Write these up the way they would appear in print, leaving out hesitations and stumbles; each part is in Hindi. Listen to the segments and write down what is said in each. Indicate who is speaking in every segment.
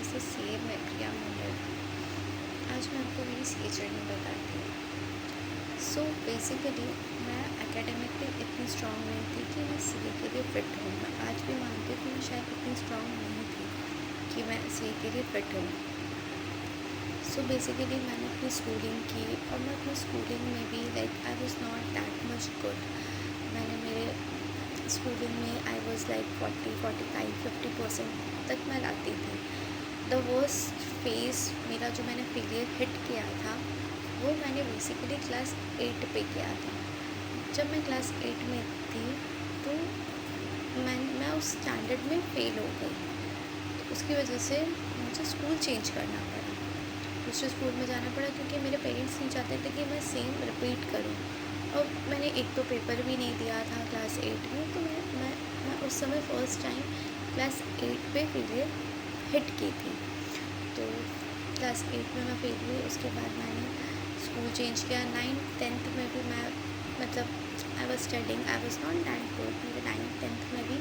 Speaker 1: दिस इज सी मैं प्रिया मंडल। आज मैं आपको मेरी सी जर्नी बताती हूँ। सो बेसिकली मैं एकेडमिक पे इतनी स्ट्रांग नहीं थी कि मैं सी के लिए फ़िट हूँ। मैं आज भी मानती हूँ कि मैं शायद इतनी स्ट्रांग नहीं थी कि मैं सी के लिए फ़िट हूँ। सो बेसिकली मैंने अपनी स्कूलिंग की और मैं अपनी स्कूलिंग में भी I was not that much good. मैंने मेरे स्कूलिंग में आई वॉज 40, 45, 50% तक मैं लाती थी। द वर्स्ट फेज़ मेरा जो मैंने फेलियर हिट किया था वो मैंने बेसिकली क्लास 8 पे किया था। जब मैं क्लास 8 में थी तो मैं उस स्टैंडर्ड में फ़ेल हो गई। तो उसकी वजह से मुझे स्कूल चेंज करना पड़ा, दूसरे स्कूल में जाना पड़ा, क्योंकि मेरे पेरेंट्स नहीं चाहते थे कि मैं सेम रिपीट करूं। और मैंने एक तो पेपर भी नहीं दिया था क्लास 8 में, तो मैं उस समय फ़र्स्ट टाइम क्लास 8 पे फेलियर हिट की थी। तो क्लास 8 में मैं फेल हुई। उसके बाद मैंने स्कूल चेंज किया। 9th 10th में भी मैं I was studying, I was not that good. मेरे 9th 10th में भी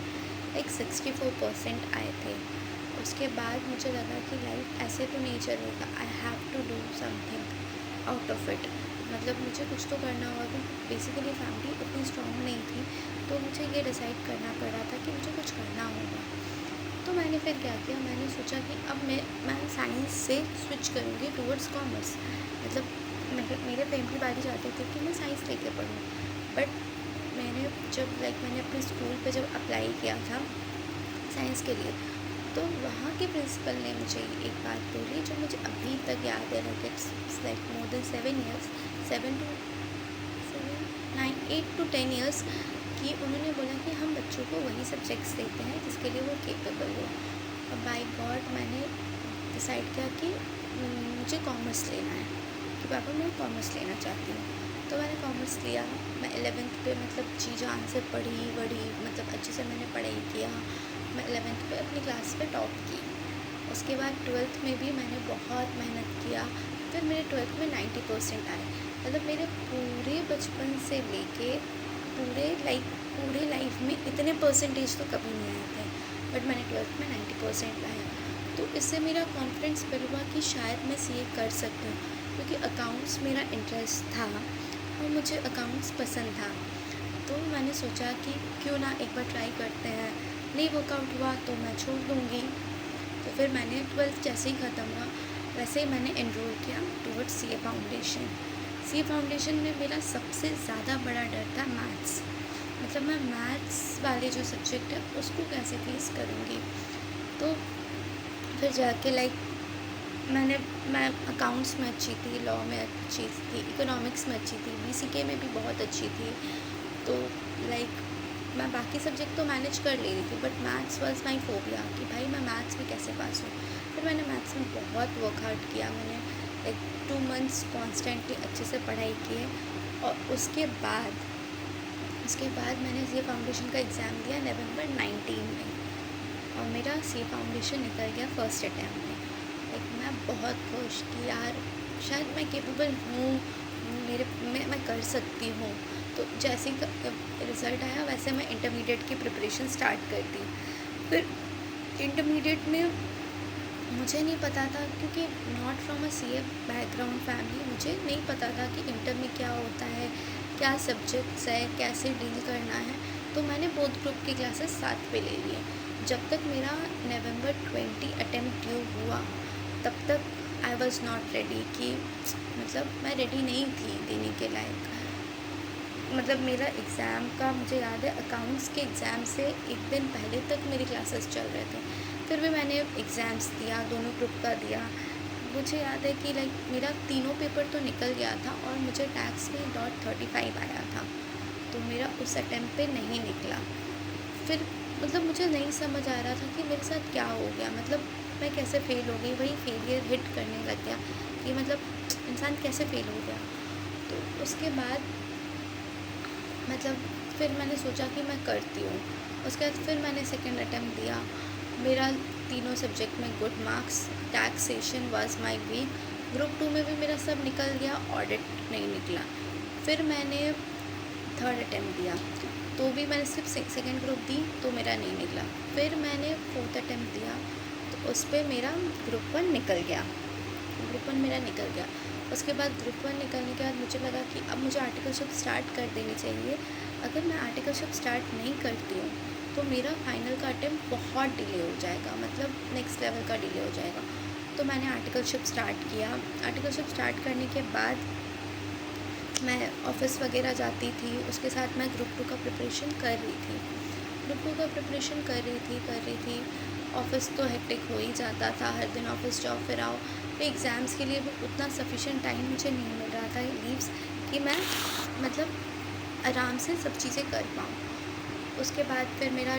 Speaker 1: 64% आए थे। उसके बाद मुझे लगा कि लाइफ ऐसे तो नहीं चलेगा, I have to do something out of it. मुझे कुछ तो करना होगा, क्योंकि बेसिकली फैमिली उतनी स्ट्रॉन्ग नहीं थी। तो मुझे ये डिसाइड करना पड़ा था कि मुझे कुछ करना होगा। तो मैंने फिर क्या किया, मैंने सोचा कि अब मैं साइंस से स्विच करूँगी टूवर्ड्स कॉमर्स। मेरे फैमिली वाले चाहते थे कि मैं साइंस लेके पढूँ, बट मैंने अपने स्कूल पे जब अप्लाई किया था साइंस के लिए, तो वहाँ के प्रिंसिपल ने मुझे एक बात बोली जो मुझे अभी तक याद है। It's like more than 7 years, 8 to 10 years, कि उन्होंने बोला कि हम बच्चों को वही सब्जेक्ट्स देते हैं जिसके लिए वो केपेबल हो। और बाय गॉड मैंने डिसाइड किया कि मुझे कॉमर्स लेना है, कि पापा मैं कॉमर्स लेना चाहती हूँ। तो मैंने कॉमर्स लिया। मैं 11th पे जी जान से पढ़ी वढ़ी, अच्छे से मैंने पढ़ाई किया। मैं 11th पे अपनी क्लास पे टॉप की। उसके बाद 12th में भी मैंने बहुत मेहनत किया। फिर मेरे 12th में 90% आए। मेरे पूरे बचपन से लेके पूरे लाइफ में इतने परसेंटेज तो कभी नहीं आए थे, बट मैंने 12th में 90% लाया। तो इससे मेरा कॉन्फिडेंस बढ़ हुआ कि शायद मैं सीए कर सकती हूँ, क्योंकि अकाउंट्स मेरा इंटरेस्ट था और मुझे अकाउंट्स पसंद था। तो मैंने सोचा कि क्यों ना एक बार ट्राई करते हैं। नहीं वर्कआउट हुआ तो मैं छोड़ दूँगी। तो फिर मैंने 12th जैसे ही ख़त्म हुआ वैसे ही मैंने एनरोल किया towards CA foundation. CA foundation में मेरा सबसे ज़्यादा बड़ा डर था मैथ्स। मैं मैथ्स वाले जो सब्जेक्ट है उसको कैसे फेस करूँगी। तो फिर जाके मैं अकाउंट्स में अच्छी थी, लॉ में अच्छी थी, इकोनॉमिक्स में अच्छी थी, बीसीके में भी बहुत अच्छी थी। तो मैं बाकी सब्जेक्ट तो मैनेज कर ले रही थी, but maths was my phobia कि भाई मैं मैथ्स में कैसे पास हूँ। फिर मैंने मैथ्स में बहुत वर्कआउट किया। मैंने 2 months कॉन्स्टेंटली अच्छे से पढ़ाई की है। और उसके बाद मैंने सी फाउंडेशन का एग्ज़ाम दिया नवंबर 19 में, और मेरा सी फाउंडेशन निकल गया फर्स्ट अटैम्प्ट में। मैं बहुत खुश कि यार शायद मैं केपेबल हूँ, मैं कर सकती हूँ। तो जैसे ही रिज़ल्ट आया वैसे मैं इंटरमीडिएट की प्रिपरेशन स्टार्ट कर दी। फिर इंटरमीडिएट में मुझे नहीं पता था, क्योंकि not from a CA background family, मुझे नहीं पता था कि इंटर में क्या होता है, क्या सब्जेक्ट्स है, कैसे डील करना है। तो मैंने बोथ ग्रुप की क्लासेस साथ पे ले लिए। जब तक मेरा नवंबर 20 अटेम्प्ट ड्यू हुआ तब तक आई वॉज़ नॉट रेडी, कि मैं रेडी नहीं थी देने के लायक। मेरा एग्ज़ाम का मुझे याद है, अकाउंट्स के एग्ज़ाम से एक दिन पहले तक मेरी क्लासेस चल रहे थे। फिर भी मैंने एग्ज़ाम्स दिया, दोनों ग्रुप का दिया। मुझे याद है कि मेरा तीनों पेपर तो निकल गया था और मुझे टैक्स में .35 आया था। तो मेरा उस अटेम्प्ट पे नहीं निकला। फिर मुझे नहीं समझ आ रहा था कि मेरे साथ क्या हो गया। मैं कैसे फ़ेल हो गई, वही फेलियर हिट करने लग गया कि इंसान कैसे फ़ेल हो गया। तो उसके बाद फिर मैंने सोचा कि मैं करती हूँ। उसके बाद फिर मैंने सेकंड अटेम्प्ट दिया। मेरा तीनों सब्जेक्ट में good marks, taxation was my weak. Group 2 में भी मेरा सब निकल गया, ऑडिट नहीं निकला। फिर मैंने थर्ड अटेम्प्ट दिया, तो भी मैंने सिर्फ सेकंड ग्रुप दी तो मेरा नहीं निकला। फिर मैंने फोर्थ अटेम्प्ट दिया, तो उस पे मेरा ग्रुप 1 निकल गया, ग्रुप 1 मेरा निकल गया। उसके बाद ग्रुप 1 निकलने के बाद मुझे लगा कि अब मुझे आर्टिकलशिप स्टार्ट कर देनी चाहिए। अगर मैं आर्टिकलशिप स्टार्ट नहीं करती हूँ तो मेरा फाइनल का अटेम्प्ट बहुत डिले हो जाएगा, मतलब नेक्स्ट लेवल का डिले हो जाएगा। तो मैंने आर्टिकलशिप स्टार्ट किया। आर्टिकलशिप स्टार्ट करने के बाद मैं ऑफ़िस वगैरह जाती थी, उसके साथ मैं ग्रुप 2 का प्रिपरेशन कर रही थी। ग्रुप 2 का प्रिपरेशन कर रही थी। ऑफ़िस तो हेक्टिक हो ही जाता था, हर दिन ऑफ़िस जाओ फिर आओ। फिर एग्ज़ाम्स के लिए भी उतना सफिशिएंट टाइम मुझे नहीं मिल रहा था लीव्स कि मैं मतलब आराम से सब चीज़ें कर पाऊँ। उसके बाद फिर मेरा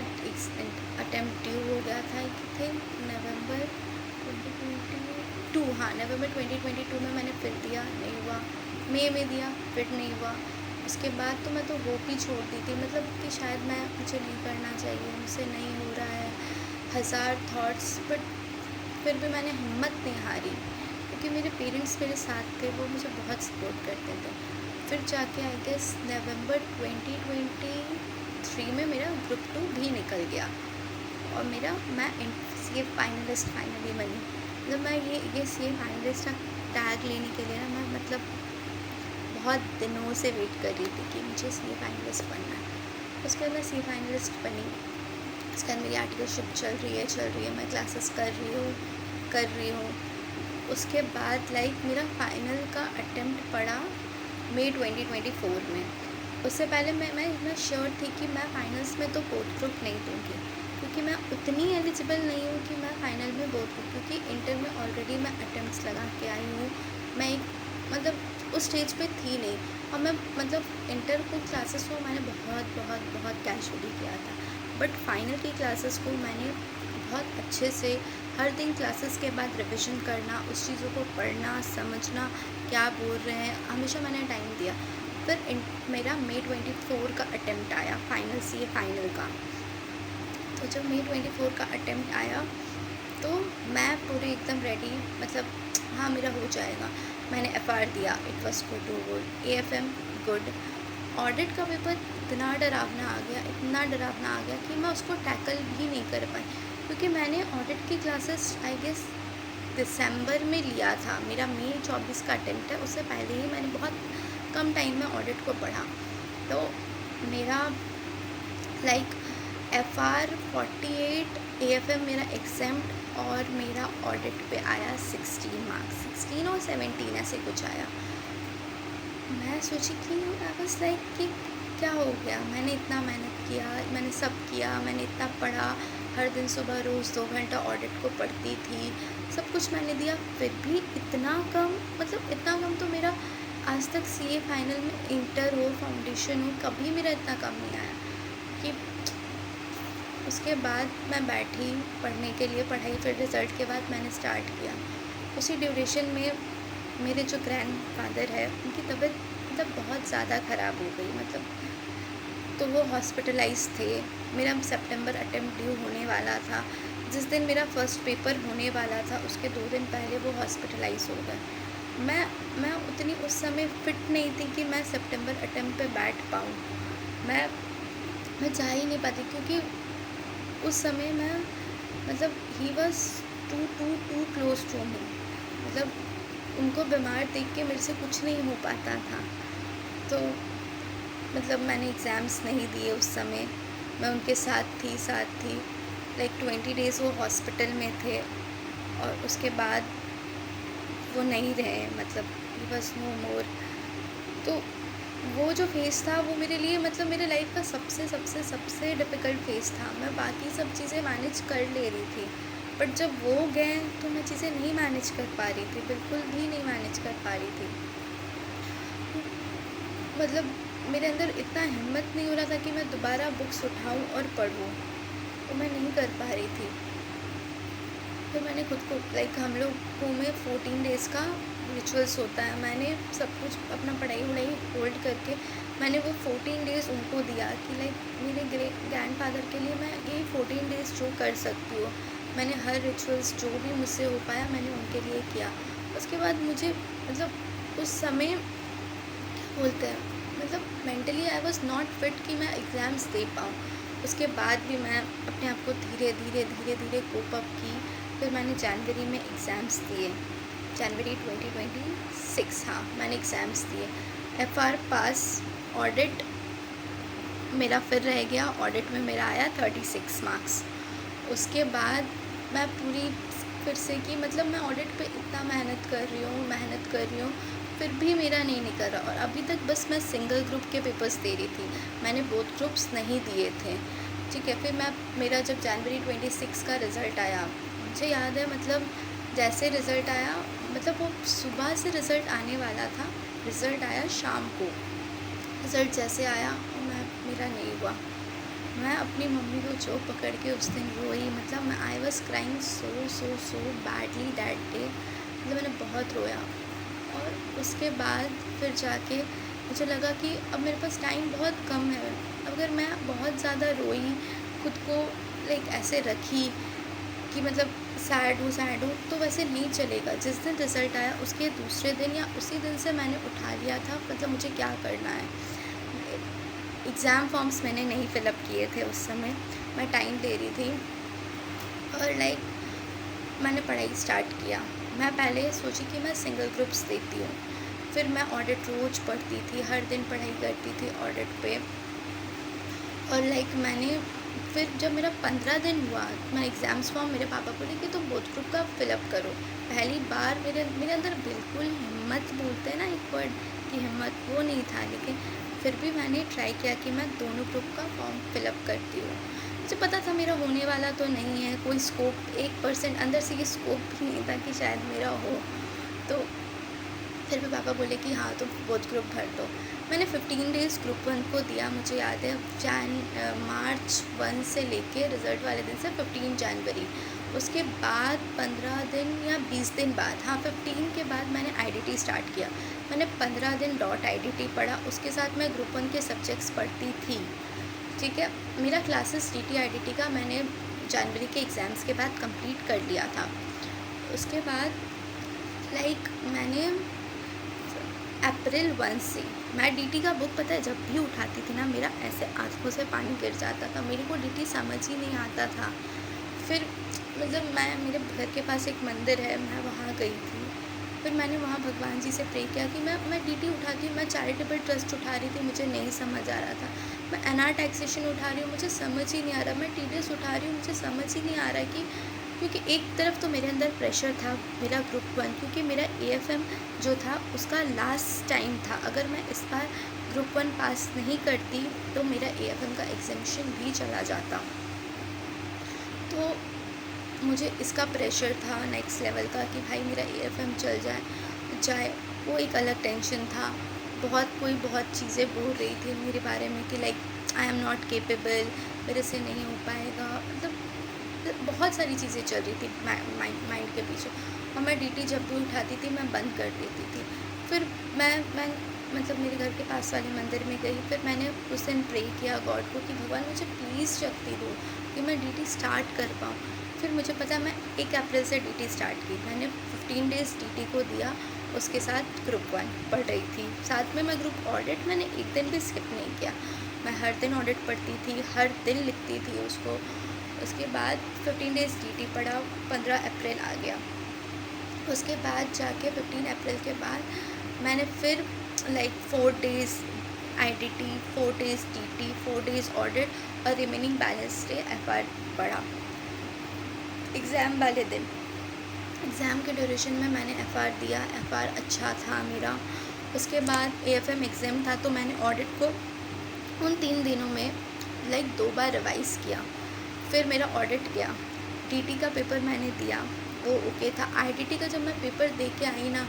Speaker 1: अटेम्प्ट ड्यू हो गया था, थे नवंबर 2022, हाँ नवंबर 2022 में मैंने फिर दिया, नहीं हुआ। मई में दिया, फिर नहीं हुआ। उसके बाद तो मैं तो होप ही छोड़ दी थी, मतलब कि शायद मुझे नहीं करना चाहिए, मुझसे नहीं हो रहा है, हज़ार थॉट्स। बट फिर भी मैंने हिम्मत नहीं हारी क्योंकि मेरे पेरेंट्स मेरे साथ थे, वो मुझे बहुत सपोर्ट करते थे। फिर जाके आई गेस नवंबर 2023 में मेरा ग्रुप 2 भी निकल गया और मैं CA फाइनलिस्ट फाइनली बनी। मतलब मैं ये CA फाइनलिस्ट का टैग लेने के लिए ना मैं मतलब बहुत दिनों से वेट कर रही थी कि मुझे CA फाइनलिस्ट बनना है। उसके बाद मैं CA फाइनलिस्ट बनी। उसके बाद मेरी आर्टिकलशिप चल रही है, मैं क्लासेस कर रही हूँ। उसके बाद मेरा फाइनल का अटेम्प्ट पड़ा मई 2024 में। उससे पहले मैं इतना श्योर थी कि मैं फाइनल्स में तो बोर्ड ग्रुप नहीं दूँगी क्योंकि मैं उतनी एलिजिबल नहीं हूँ कि मैं फ़ाइनल में बोर्ड दूँ, क्योंकि इंटर में ऑलरेडी मैं अटेम्प्ट्स लगा के आई हूँ। मैं एक मतलब उस स्टेज पे थी नहीं, और मैं मतलब इंटर को क्लासेस को मैंने बहुत कैजुअली किया था, बट फाइनल की क्लासेस को मैंने बहुत अच्छे से हर दिन क्लासेस के बाद रिविज़न करना, उस चीज़ों को पढ़ना, समझना क्या बोल रहे हैं, हमेशा मैंने टाइम दिया। फिर मेरा मई 24 का अटेम्प्ट आया फाइनल CA फाइनल का। तो जब मई 24 का अटेम्प्ट आया तो मैं पूरी एकदम रेडी, मतलब हाँ मेरा हो जाएगा। मैंने FR दिया, it was good. AFM good. Audit का पेपर इतना डरावना आ गया कि मैं उसको टैकल भी नहीं कर पाई, क्योंकि मैंने ऑडिट की क्लासेस आई गेस दिसंबर में लिया था। मेरा मई 24 का अटेम्प्ट है, उससे पहले ही मैंने बहुत कम टाइम में ऑडिट को पढ़ा। तो मेरा FR 48, AFM मेरा एग्जाम्प्ट और मेरा ऑडिट पे आया 16 मार्क्स, 16 और 17 ऐसे कुछ आया। मैं सोची कि आई वाज कि क्या हो गया, मैंने इतना मेहनत किया, मैंने सब किया, मैंने इतना पढ़ा, हर दिन सुबह रोज़ 2 घंटा ऑडिट को पढ़ती थी, सब कुछ मैंने दिया, फिर भी इतना कम, मतलब इतना कम तो मेरा आज तक CA फाइनल में इंटर हो फाउंडेशन हो कभी मेरा इतना कम नहीं आया। कि उसके बाद मैं बैठी पढ़ने के लिए, पढ़ाई फिर रिज़ल्ट के बाद मैंने स्टार्ट किया। उसी ड्यूरेशन में मेरे जो ग्रैंडफादर है उनकी तबीयत मतलब बहुत ज़्यादा ख़राब हो गई, मतलब तो वो हॉस्पिटलाइज थे। मेरा सितंबर अटेम्प्ट ड्यू होने वाला था, जिस दिन मेरा फ़र्स्ट पेपर होने वाला था उसके 2 दिन पहले वो हॉस्पिटलाइज हो गए। मैं उतनी उस समय फ़िट नहीं थी कि मैं सितंबर अटेम्प्ट पे बैठ पाऊँ। मैं जा ही नहीं पाती, क्योंकि उस समय मैं मतलब ही was too close to me, मतलब उनको बीमार देख के मेरे से कुछ नहीं हो पाता था। तो मतलब मैंने एग्ज़ाम्स नहीं दिए उस समय, मैं उनके साथ थी 20 डेज़ वो हॉस्पिटल में थे, और उसके बाद वो नहीं रहे, मतलब ही वॉज नो मोर। तो वो जो फ़ेज़ था वो मेरे लिए मतलब मेरे लाइफ का सबसे डिफ़िकल्ट फ़ेज़ था। मैं बाकी सब चीज़ें मैनेज कर ले रही थी, बट जब वो गए तो मैं चीज़ें नहीं मैनेज कर पा रही थी, बिल्कुल भी नहीं मैनेज कर पा रही थी। मतलब मेरे अंदर इतना हिम्मत नहीं हो रहा था कि मैं दोबारा बुक्स उठाऊँ और पढूँ, तो मैं नहीं कर पा रही थी। फिर मैंने खुद को हम लोगों में 14 डेज़ का रिचुअल्स होता है, मैंने सब कुछ अपना पढ़ाई होल्ड करके मैंने वो 14 डेज़ उनको दिया कि मेरे ग्रैंडफादर के लिए मैं ये 14 डेज़ जो कर सकती हूँ, मैंने हर रिचुअल्स जो भी मुझसे हो पाया मैंने उनके लिए किया। उसके बाद मुझे मतलब उस समय बोलते हैं मतलब mentally I was not fit कि मैं एग्ज़ाम्स दे पाऊँ। उसके बाद भी मैं अपने आप को धीरे धीरे कोप अप की, फिर मैंने जनवरी में एग्ज़ाम्स दिए, जनवरी 2026, हाँ मैंने एग्ज़ाम्स दिए। FR पास, ऑडिट मेरा फिर रह गया, ऑडिट में मेरा आया 36 मार्क्स। उसके बाद मैं पूरी फिर से कि मतलब मैं ऑडिट पे इतना मेहनत कर रही हूँ, फिर भी मेरा नहीं निकल रहा, और अभी तक बस मैं सिंगल ग्रुप के पेपर्स दे रही थी, मैंने बोथ ग्रुप्स नहीं दिए थे, ठीक है। फिर मेरा जब जनवरी 26 का रिज़ल्ट आया, मुझे याद है मतलब जैसे रिज़ल्ट आया, मतलब वो सुबह से रिज़ल्ट आने वाला था, रिज़ल्ट आया शाम को। रिज़ल्ट जैसे आया मेरा नहीं हुआ, मैं अपनी मम्मी को जो पकड़ के उस दिन रोई, मतलब मैं I was crying so badly that day, मतलब मैंने बहुत रोया। और उसके बाद फिर जाके मुझे लगा कि अब मेरे पास टाइम बहुत कम है, अगर मैं बहुत ज़्यादा रोई, खुद को लाइक ऐसे रखी कि मतलब सैड हूँ तो वैसे नहीं चलेगा। जिस दिन रिज़ल्ट आया उसके दूसरे दिन या उसी दिन से मैंने उठा लिया था मतलब मुझे क्या करना है। एग्ज़ाम फॉर्म्स मैंने नहीं फ़िलअप किए थे उस समय, मैं टाइम दे रही थी, और लाइक मैंने पढ़ाई स्टार्ट किया। मैं पहले सोची कि मैं सिंगल ग्रुप्स देती हूँ, फिर मैं ऑडिट रोज़ पढ़ती थी, हर दिन पढ़ाई करती थी ऑडिट पे। और लाइक मैंने फिर जब मेरा 15 दिन हुआ, मैं एग्ज़ाम्स फॉर्म मेरे पापा को लेके तुम बोथ ग्रुप का फ़िलअप करो। पहली बार मेरे अंदर बिल्कुल हिम्मत, बोलते हैं ना एक वर्ड कि हिम्मत, वो नहीं था, लेकिन फिर भी मैंने ट्राई किया कि मैं दोनों ग्रुप का फॉर्म फ़िलअप करती हूँ। मुझे पता था मेरा होने वाला तो नहीं है, कोई स्कोप 1% अंदर से ये स्कोप भी नहीं था कि शायद मेरा हो। तो फिर भी पापा बोले कि हाँ तुम बोथ ग्रुप भर दो। मैंने 15 डेज़ ग्रुप 1 को दिया, मुझे याद है मार्च 1 से लेके रिज़ल्ट वाले दिन से 15 जनवरी। उसके बाद 15 दिन या 20 दिन बाद, हाँ 15 के बाद मैंने IDT स्टार्ट किया। मैंने 15 दिन डॉट IDT पढ़ा, उसके साथ मैं ग्रुप 1 के सब्जेक्ट्स पढ़ती थी, ठीक है। मेरा क्लासेस DT IDT का मैंने जनवरी के एग्ज़ाम्स के बाद कंप्लीट कर लिया था। उसके बाद लाइक मैंने अप्रैल 1 से मैं DT का बुक, पता है जब भी उठाती थी ना मेरा ऐसे आँखों से पानी गिर जाता था, मेरे को DT समझ ही नहीं आता था। फिर मतलब मेरे घर के पास एक मंदिर है, मैं वहाँ गई थी, फिर मैंने वहाँ भगवान जी से प्रे किया कि मैं DT उठाती हूँ, मैं चैरिटेबल ट्रस्ट उठा रही थी, मुझे नहीं समझ आ रहा था। मैं NR टैक्सेशन उठा रही हूँ, मुझे समझ ही नहीं आ रहा। मैं TDS उठा रही हूँ, मुझे समझ ही नहीं आ रहा कि, क्योंकि एक तरफ तो मेरे अंदर प्रेशर था मेरा ग्रुप 1, क्योंकि मेरा AFM जो था उसका लास्ट टाइम था, अगर मैं इस बार ग्रुप 1 पास नहीं करती तो मेरा AFM का एग्जामिनेशन भी चला जाता। तो मुझे इसका प्रेशर था नेक्स्ट लेवल का कि भाई मेरा AFM चल जाए, वो एक अलग टेंशन था। बहुत चीज़ें बोल रही थी मेरे बारे में कि like I am not capable, मेरे से नहीं हो पाएगा, मतलब बहुत सारी चीज़ें चल रही थी माइंड के पीछे। और मैं DT जब भी उठाती थी मैं बंद कर देती थी। फिर मैं मतलब मेरे घर के पास वाले मंदिर में गई, फिर मैंने उस दिन प्रे किया गॉड को कि भगवान मुझे प्लीज़ शक्ति दो कि मैं DT स्टार्ट कर पाऊँ। फिर मुझे पता मैं 1 अप्रैल से DT स्टार्ट की, मैंने 15 डेज़ DT को दिया, उसके साथ ग्रुप 1 पढ़ रही थी, साथ में मैं ग्रुप ऑडिट मैंने एक दिन भी स्किप नहीं किया। मैं हर दिन ऑडिट पढ़ती थी, हर दिन लिखती थी उसको। उसके बाद 15 डेज़ DT पढ़ा, 15 अप्रैल आ गया। उसके बाद जाके 15 अप्रैल के बाद मैंने फिर like 4 days IDT, 4 days DT, 4 days audit और रिमेनिंग बैलेंस डे FR पढ़ा। एग्ज़ाम वाले दिन, एग्ज़ाम के ड्यूरेशन में मैंने FR दिया, FR अच्छा था मेरा। उसके बाद AFM एग्ज़ाम था, तो मैंने ऑडिट को उन 3 दिनों में लाइक 2 बार रिवाइज़ किया। फिर मेरा ऑडिट गया, DT का पेपर मैंने दिया, वो ओके था। IDT का जब मैं पेपर दे के आई ना,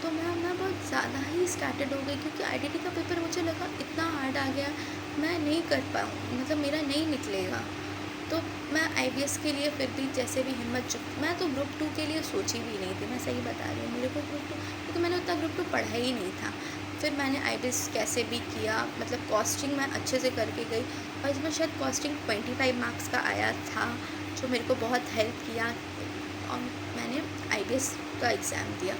Speaker 1: तो मैं बहुत ज़्यादा ही स्कैटर्ड हो गई, क्योंकि IDT का पेपर मुझे लगा इतना हार्ड आ गया, मैं नहीं कर पाऊँ, मतलब मेरा नहीं निकलेगा। तो मैं IBS के लिए फिर भी जैसे भी हिम्मत मैं तो ग्रुप 2 के लिए सोची भी नहीं थी, मैं सही बता रही हूँ। मेरे को ग्रुप 2, क्योंकि मैंने उतना ग्रुप 2 पढ़ा ही नहीं था। फिर मैंने IBS कैसे भी किया, मतलब कॉस्टिंग मैं अच्छे से करके गई, और इसमें शायद कॉस्टिंग 25 मार्क्स का आया था, जो मेरे को बहुत हेल्प किया, और मैंने IBS का एग्ज़ाम दिया।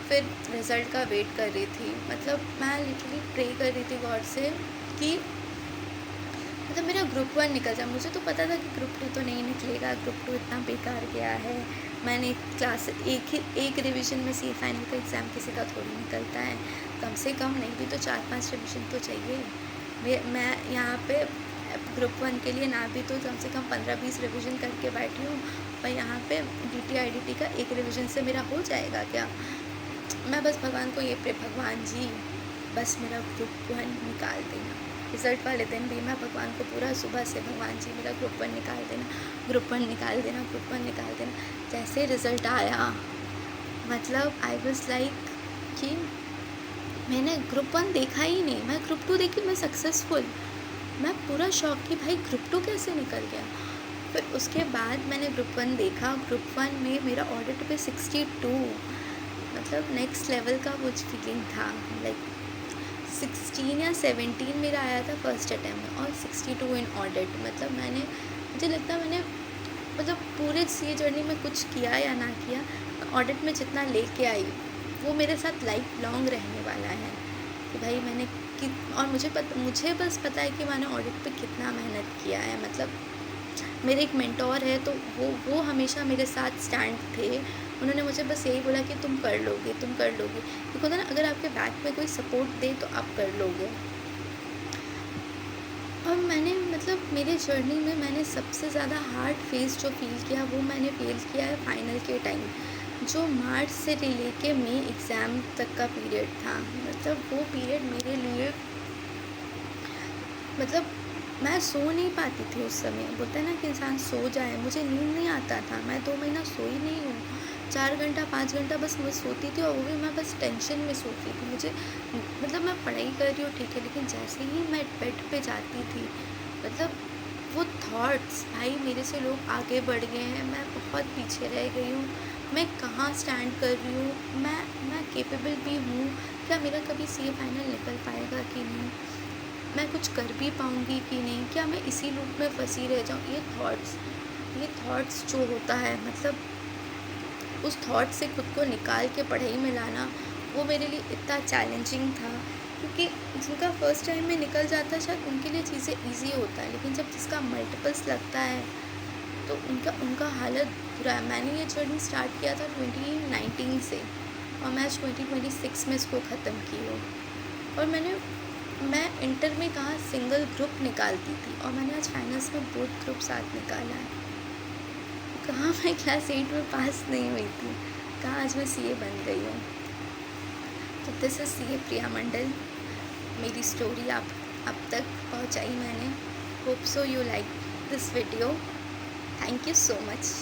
Speaker 1: फिर रिज़ल्ट का वेट कर रही थी, मतलब मैं लिटरली प्रे कर रही थी गॉड से कि मतलब मेरा ग्रुप 1 निकल जाए। मुझे तो पता था कि ग्रुप 2 तो नहीं निकलेगा, ग्रुप 2 इतना बेकार गया है, मैंने एक रिवीजन में सी फाइनल का एग्ज़ाम किसी का थोड़ी निकलता है। कम से कम नहीं भी तो 4-5 रिवीजन तो चाहिए। मैं यहाँ पे ग्रुप 1 के लिए ना भी तो कम से कम 15-20 रिवीजन करके बैठी हूँ, पर यहाँ पे DT-IDT का एक रिवीजन से मेरा हो जाएगा क्या? मैं बस भगवान को ये भगवान जी बस मेरा ग्रुप 1 निकाल देना। रिज़ल्ट वाले दिन भी मैं भगवान को पूरा सुबह से, भगवान जी मेरा ग्रुप 1 निकाल देना, ग्रुप 1 निकाल देना, ग्रुप 1 निकाल देना। जैसे रिज़ल्ट आया मतलब आई वाज़ लाइक कि मैंने ग्रुप 1 देखा ही नहीं, मैं ग्रुप 2 देखी, मैं सक्सेसफुल। मैं पूरा शॉक कि भाई ग्रुप 2 कैसे निकल गया। फिर उसके बाद मैंने ग्रुप 1 देखा, ग्रुप 1 में मेरा ऑडिट पे 62, मतलब नेक्स्ट लेवल का कुछ फीलिंग था। लाइक 16 या 17 मेरा आया था फर्स्ट अटैम्प्ट में और 62 इन ऑडिट। मतलब मुझे लगता है मैंने मतलब पूरे सी जर्नी में कुछ किया या ना किया, ऑडिट में जितना लेके आई वो मेरे साथ लाइफ लॉन्ग रहने वाला है कि भाई मैंने और मुझे बस पता है कि मैंने ऑडिट पे कितना मेहनत किया है। मतलब मेरे एक मेंटोर है तो वो हमेशा मेरे साथ स्टैंड थे। उन्होंने मुझे बस यही बोला कि तुम कर लोगे, तुम कर लोगे। देखो ना, अगर आपके बैक में कोई सपोर्ट दे तो आप कर लोगे। और मैंने मतलब मेरे जर्नी में मैंने सबसे ज़्यादा हार्ड फेस जो फील किया वो मैंने फील किया है फाइनल के टाइम, जो मार्च से लेके मई एग्ज़ाम तक का पीरियड था। मतलब वो पीरियड मेरे लिए मतलब मैं सो नहीं पाती थी उस समय। बोलते हैं ना कि इंसान सो जाए, मुझे नींद नहीं आता था। मैं 2 महीना सोई नहीं हूँ। 4 घंटा 5 घंटा बस मैं सोती थी और वो भी मैं बस टेंशन में सोती थी। मुझे मतलब मैं पढ़ाई कर रही हूँ ठीक है, लेकिन जैसे ही मैं बेड पे जाती थी मतलब वो थॉट्स, भाई मेरे से लोग आगे बढ़ गए हैं, मैं बहुत पीछे रह गई हूँ, मैं कहाँ स्टैंड कर रही हूँ, मैं केपेबल भी हूँ, क्या मेरा कभी CA फाइनल निकल पाएगा कि नहीं, मैं कुछ कर भी पाऊँगी कि नहीं, क्या मैं इसी लूप में फंसी रह जाऊँ। ये थॉट्स जो होता है मतलब उस थॉट से खुद को निकाल के पढ़ाई में लाना वो मेरे लिए इतना चैलेंजिंग था, क्योंकि जिनका फर्स्ट टाइम में निकल जाता है शायद उनके लिए चीज़ें ईजी होता है, लेकिन जब जिसका मल्टीपल्स लगता है तो उनका हालत बुरा है। मैंने ये जर्नी स्टार्ट किया था 2019 से और मैं आज 2026 में इसको ख़त्म की हूँ। और मैं इंटर में कहाँ सिंगल ग्रुप निकालती थी और मैंने आज फाइनल्स में बोथ ग्रुप साथ निकाला है। कहाँ मैं क्लास 8 में पास नहीं हुई थी, कहाँ आज मैं CA बन गई हूँ। तो दिस इज़ CA प्रिया मंडल। मेरी स्टोरी आप तक पहुँचाई मैंने। Hope so you like this video. Thank you so much.